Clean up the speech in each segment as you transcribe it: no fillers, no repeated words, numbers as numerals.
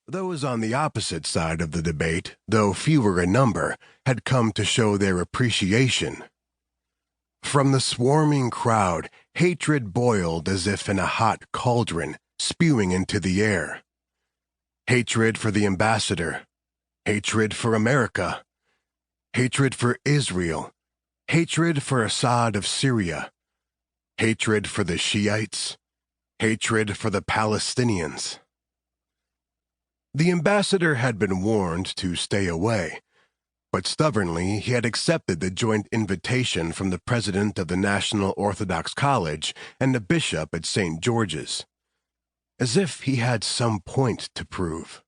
Those on the opposite side of the debate, though fewer in number, had come to show their appreciation. From the swarming crowd, hatred boiled as if in a hot cauldron, spewing into the air. Hatred for the ambassador, hatred for America, hatred for Israel, hatred for Assad of Syria, hatred for the Shiites, hatred for the Palestinians. The ambassador had been warned to stay away, but stubbornly he had accepted the joint invitation from the president of the National Orthodox College and the bishop at St. George's, as if he had some point to prove.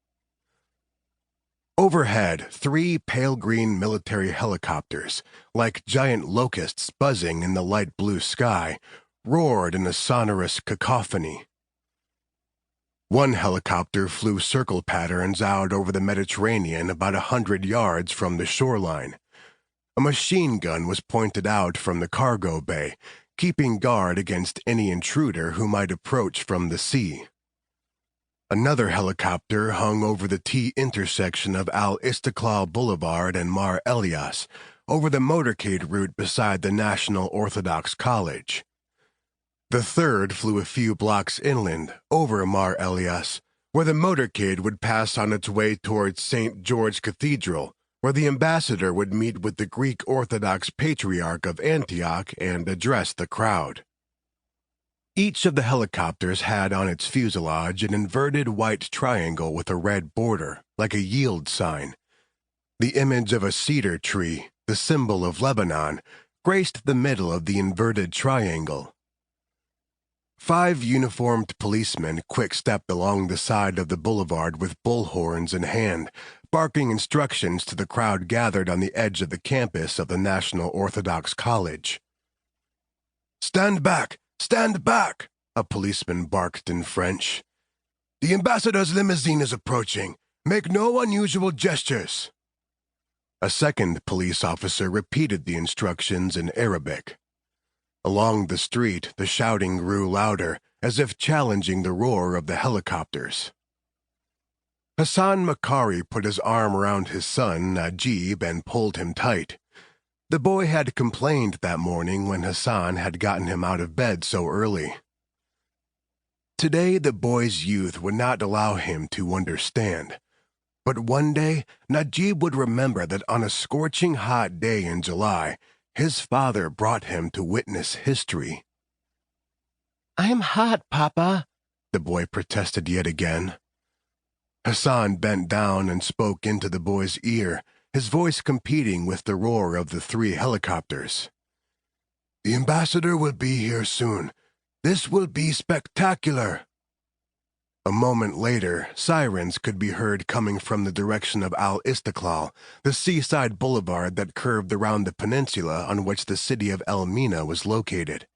Overhead, 3 pale green military helicopters, like giant locusts buzzing in the light blue sky, roared in a sonorous cacophony. One helicopter flew circle patterns out over the Mediterranean about 100 yards from the shoreline. A machine gun was pointed out from the cargo bay, keeping guard against any intruder who might approach from the sea. Another helicopter hung over the T intersection of Al-Istiklal Boulevard and Mar Elias, over the motorcade route beside the National Orthodox College. The third flew a few blocks inland, over Mar Elias, where the motorcade would pass on its way towards St. George Cathedral, where the ambassador would meet with the Greek Orthodox Patriarch of Antioch and address the crowd. Each of the helicopters had on its fuselage an inverted white triangle with a red border, like a yield sign. The image of a cedar tree, the symbol of Lebanon, graced the middle of the inverted triangle. 5 uniformed policemen quick-stepped along the side of the boulevard with bullhorns in hand, barking instructions to the crowd gathered on the edge of the campus of the National Orthodox College. "Stand back! Stand back!" a policeman barked in French. "The ambassador's limousine is approaching. Make no unusual gestures." A second police officer repeated the instructions in Arabic. Along the street, the shouting grew louder, as if challenging the roar of the helicopters. Hasan Makari put his arm around his son, Najib, and pulled him tight. The boy had complained that morning when Hasan had gotten him out of bed so early. Today, the boy's youth would not allow him to understand. But one day, Najib would remember that on a scorching hot day in July, his father brought him to witness history. "I'm hot, Papa," the boy protested yet again. Hasan bent down and spoke into the boy's ear, his voice competing with the roar of the 3 helicopters. "The ambassador will be here soon. This will be spectacular." A moment later, sirens could be heard coming from the direction of Al-Istiklal, the seaside boulevard that curved around the peninsula on which the city of Elmina was located.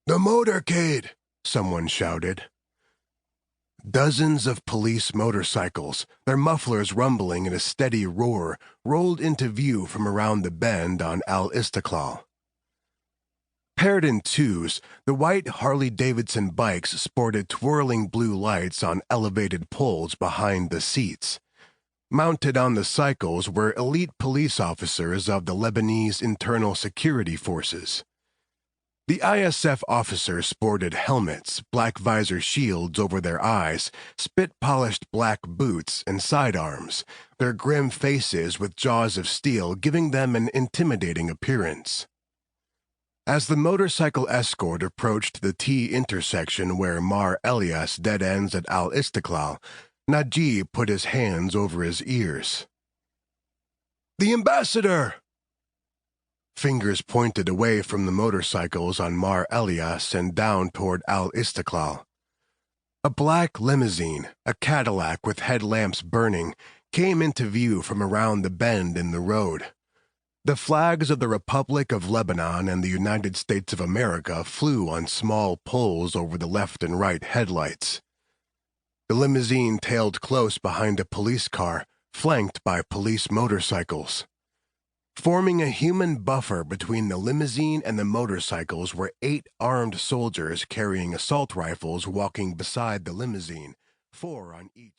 "The motorcade!" someone shouted. Dozens of police motorcycles, their mufflers rumbling in a steady roar, rolled into view from around the bend on Al-Istiklal. Paired in 2s, the white Harley-Davidson bikes sported twirling blue lights on elevated poles behind the seats. Mounted on the cycles were elite police officers of the Lebanese Internal Security Forces. The ISF officers sported helmets, black visor shields over their eyes, spit-polished black boots, and sidearms, their grim faces with jaws of steel giving them an intimidating appearance. As the motorcycle escort approached the T intersection where Mar Elias dead ends at Al-Istiklal, Najib put his hands over his ears. "The ambassador!" Fingers pointed away from the motorcycles on Mar Elias and down toward Al-Istiklal. A black limousine, a Cadillac with headlamps burning, came into view from around the bend in the road. The flags of the Republic of Lebanon and the United States of America flew on small poles over the left and right headlights. The limousine tailed close behind a police car, flanked by police motorcycles. Forming a human buffer between the limousine and the motorcycles were 8 armed soldiers carrying assault rifles walking beside the limousine, 4 on each.